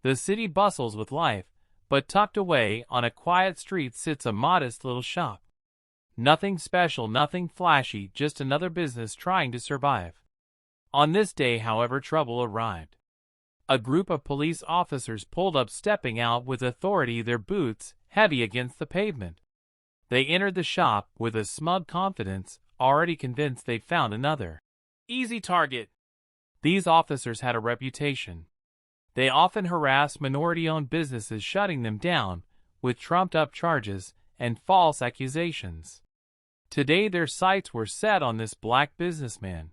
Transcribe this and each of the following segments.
The city bustles with life, but tucked away on a quiet street sits a modest little shop. Nothing special, nothing flashy, just another business trying to survive. On this day, however, trouble arrived. A group of police officers pulled up, stepping out with authority, their boots heavy against the pavement. They entered the shop with a smug confidence, already convinced they'd found another easy target. These officers had a reputation. They often harassed minority-owned businesses, shutting them down with trumped-up charges and false accusations. Today their sights were set on this black businessman.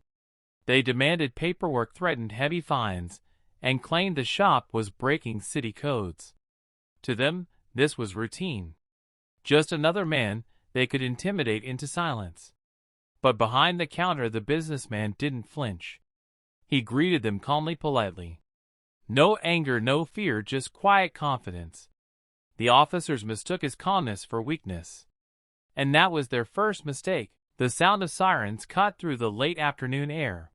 They demanded paperwork, threatened heavy fines, and claimed the shop was breaking city codes. To them, this was routine. Just another man they could intimidate into silence. But behind the counter, the businessman didn't flinch. He greeted them calmly, politely. No anger, no fear, just quiet confidence. The officers mistook his calmness for weakness. And that was their first mistake. The sound of sirens cut through the late afternoon air.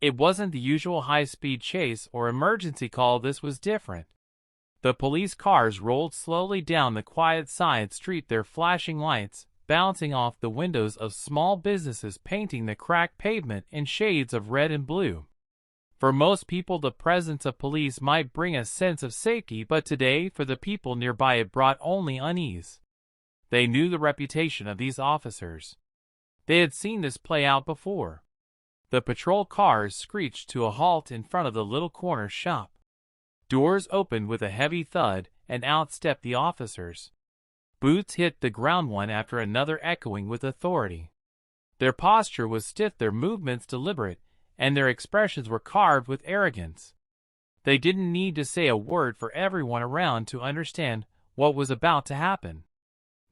It wasn't the usual high-speed chase or emergency call. This was different. The police cars rolled slowly down the quiet side street, their flashing lights bouncing off the windows of small businesses, painting the cracked pavement in shades of red and blue. For most people, the presence of police might bring a sense of safety, but today, for the people nearby, it brought only unease. They knew the reputation of these officers. They had seen this play out before. The patrol cars screeched to a halt in front of the little corner shop. Doors opened with a heavy thud, and out stepped the officers. Boots hit the ground one after another, echoing with authority. Their posture was stiff, their movements deliberate, and their expressions were carved with arrogance. They didn't need to say a word for everyone around to understand what was about to happen.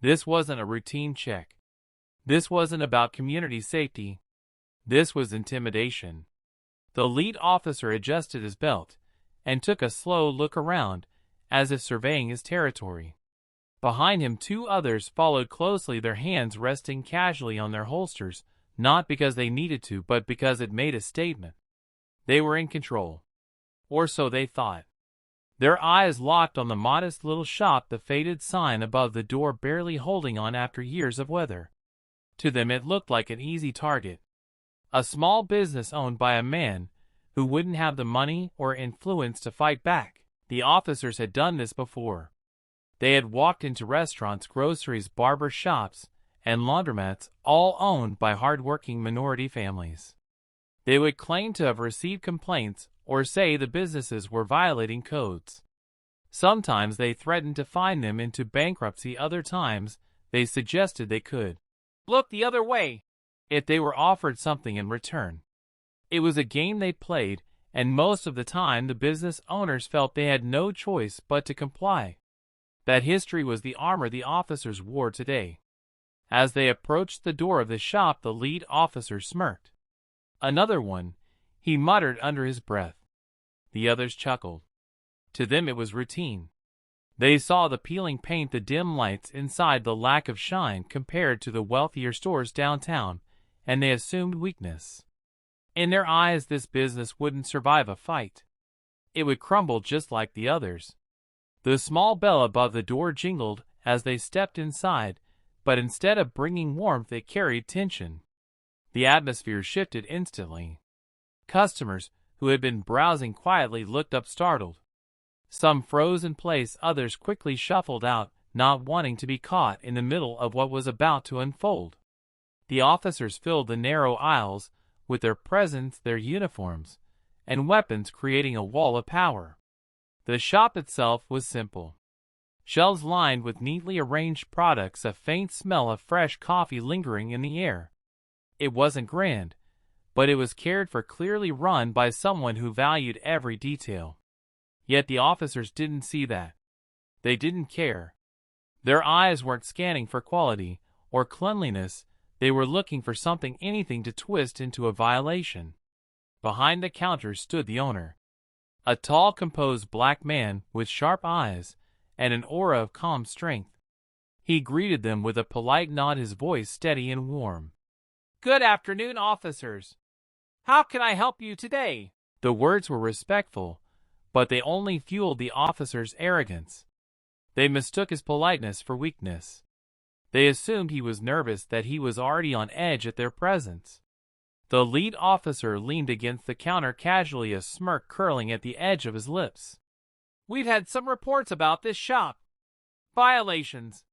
This wasn't a routine check. This wasn't about community safety. This was intimidation. The lead officer adjusted his belt and took a slow look around, as if surveying his territory. Behind him, two others followed closely, their hands resting casually on their holsters, not because they needed to, but because it made a statement. They were in control. Or so they thought. Their eyes locked on the modest little shop, the faded sign above the door barely holding on after years of weather. To them it looked like an easy target. A small business owned by a man who wouldn't have the money or influence to fight back. The officers had done this before. They had walked into restaurants, groceries, barber shops, and laundromats, all owned by hard-working minority families. They would claim to have received complaints or say the businesses were violating codes. Sometimes they threatened to fine them into bankruptcy. Other times, they suggested they could look the other way if they were offered something in return. It was a game they played, and most of the time the business owners felt they had no choice but to comply. That history was the armor the officers wore today. As they approached the door of the shop, the lead officer smirked. "Another one," he muttered under his breath. The others chuckled. To them it was routine. They saw the peeling paint, the dim lights inside, the lack of shine compared to the wealthier stores downtown, and they assumed weakness. In their eyes, this business wouldn't survive a fight. It would crumble just like the others. The small bell above the door jingled as they stepped inside, but instead of bringing warmth, it carried tension. The atmosphere shifted instantly. Customers, who had been browsing quietly, looked up startled. Some froze in place, others quickly shuffled out, not wanting to be caught in the middle of what was about to unfold. The officers filled the narrow aisles with their presence, their uniforms, and weapons, creating a wall of power. The shop itself was simple. Shelves lined with neatly arranged products, a faint smell of fresh coffee lingering in the air. It wasn't grand, but it was cared for, clearly run by someone who valued every detail. Yet the officers didn't see that. They didn't care. Their eyes weren't scanning for quality or cleanliness. They were looking for something, anything to twist into a violation. Behind the counter stood the owner. A tall, composed black man with sharp eyes and an aura of calm strength. He greeted them with a polite nod, his voice steady and warm. "Good afternoon, officers. How can I help you today?" The words were respectful, but they only fueled the officer's arrogance. They mistook his politeness for weakness. They assumed he was nervous, that he was already on edge at their presence. The lead officer leaned against the counter casually, a smirk curling at the edge of his lips. "We've had some reports about this shop. Violations.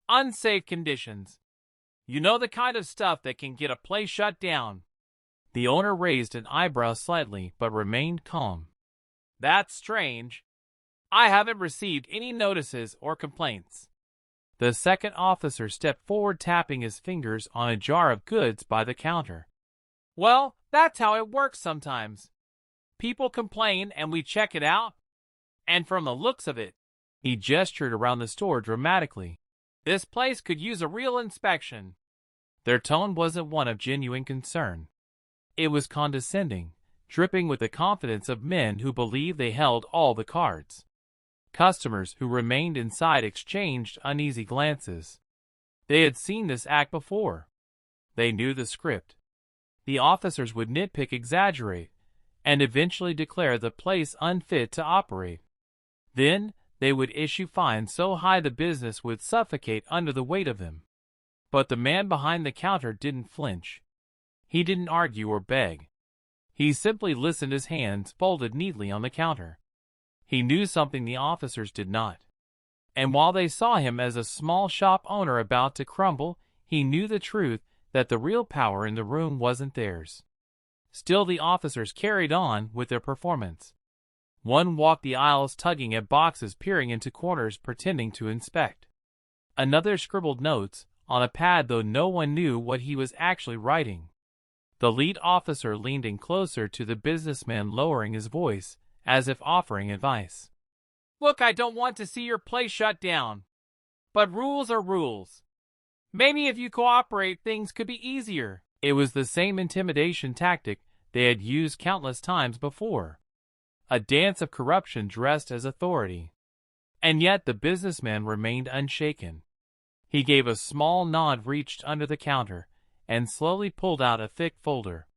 Unsafe conditions. You know, the kind of stuff that can get a place shut down." The owner raised an eyebrow slightly but remained calm. "That's strange. I haven't received any notices or complaints." The second officer stepped forward, tapping his fingers on a jar of goods by the counter. "Well, that's how it works sometimes. People complain and we check it out. And from the looks of it," he gestured around the store dramatically, "this place could use a real inspection." Their tone wasn't one of genuine concern. It was condescending, dripping with the confidence of men who believed they held all the cards. Customers who remained inside exchanged uneasy glances. They had seen this act before. They knew the script. The officers would nitpick, exaggerate, and eventually declare the place unfit to operate. Then they would issue fines so high the business would suffocate under the weight of them. But the man behind the counter didn't flinch. He didn't argue or beg. He simply listened, his hands folded neatly on the counter. He knew something the officers did not. And while they saw him as a small shop owner about to crumble, he knew the truth, that the real power in the room wasn't theirs. Still, the officers carried on with their performance. One walked the aisles tugging at boxes, peering into corners, pretending to inspect. Another scribbled notes on a pad, though no one knew what he was actually writing. The lead officer leaned in closer to the businessman, lowering his voice, as if offering advice. "Look, I don't want to see your place shut down. But rules are rules. Maybe if you cooperate, things could be easier." It was the same intimidation tactic they had used countless times before. A dance of corruption dressed as authority. And yet the businessman remained unshaken. He gave a small nod, reached under the counter, and slowly pulled out a thick folder.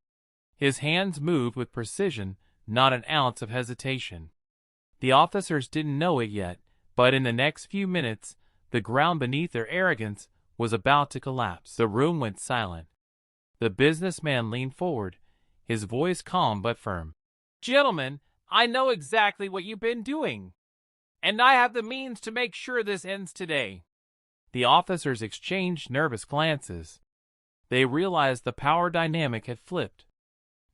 His hands moved with precision, not an ounce of hesitation. The officers didn't know it yet, but in the next few minutes, the ground beneath their arrogance was about to collapse. The room went silent. The businessman leaned forward, his voice calm but firm. "Gentlemen, I know exactly what you've been doing, and I have the means to make sure this ends today." The officers exchanged nervous glances. They realized the power dynamic had flipped.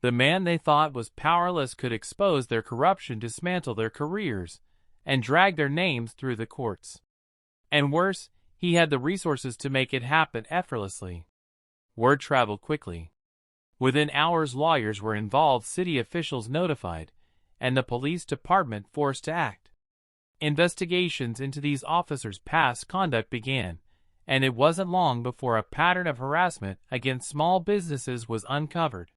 The man they thought was powerless could expose their corruption, dismantle their careers, and drag their names through the courts. And worse, he had the resources to make it happen effortlessly. Word traveled quickly. Within hours, lawyers were involved, city officials notified, and the police department forced to act. Investigations into these officers' past conduct began, and it wasn't long before a pattern of harassment against small businesses was uncovered.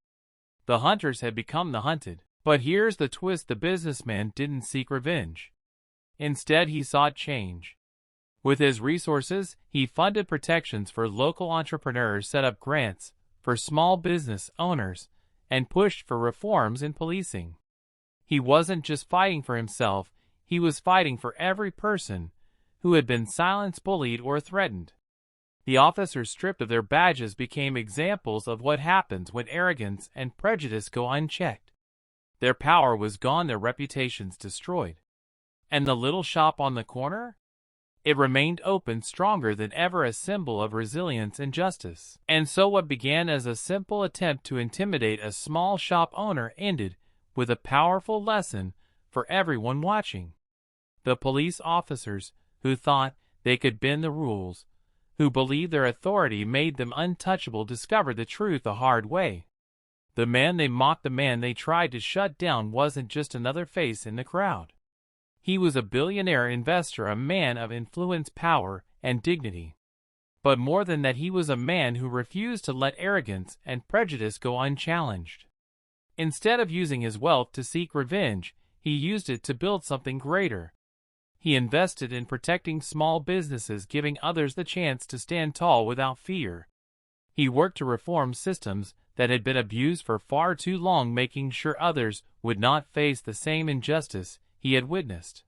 The hunters had become the hunted. But here's the twist: the businessman didn't seek revenge. Instead, he sought change. With his resources, he funded protections for local entrepreneurs, set up grants for small business owners, and pushed for reforms in policing. He wasn't just fighting for himself, he was fighting for every person who had been silenced, bullied, or threatened. The officers, stripped of their badges, became examples of what happens when arrogance and prejudice go unchecked. Their power was gone, their reputations destroyed. And the little shop on the corner? It remained open, stronger than ever, a symbol of resilience and justice. And so what began as a simple attempt to intimidate a small shop owner ended with a powerful lesson for everyone watching. The police officers who thought they could bend the rules, who believed their authority made them untouchable, discovered the truth the hard way. The man they mocked, the man they tried to shut down, wasn't just another face in the crowd. He was a billionaire investor, a man of influence, power, and dignity. But more than that, he was a man who refused to let arrogance and prejudice go unchallenged. Instead of using his wealth to seek revenge, he used it to build something greater. He invested in protecting small businesses, giving others the chance to stand tall without fear. He worked to reform systems that had been abused for far too long, making sure others would not face the same injustice he had witnessed.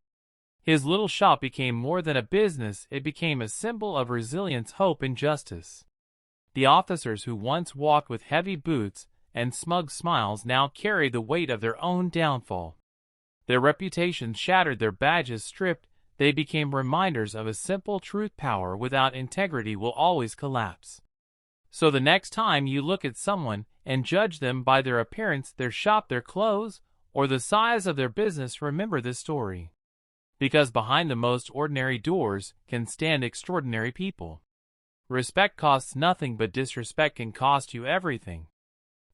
His little shop became more than a business, it became a symbol of resilience, hope, and justice. The officers who once walked with heavy boots and smug smiles now carried the weight of their own downfall. Their reputations shattered, their badges stripped, they became reminders of a simple truth: power without integrity will always collapse. So the next time you look at someone and judge them by their appearance, their shop, their clothes, or the size of their business, remember this story. Because behind the most ordinary doors can stand extraordinary people. Respect costs nothing, but disrespect can cost you everything.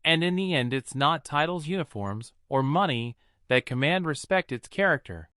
And in the end, it's not titles, uniforms, or money that command respect, it's character.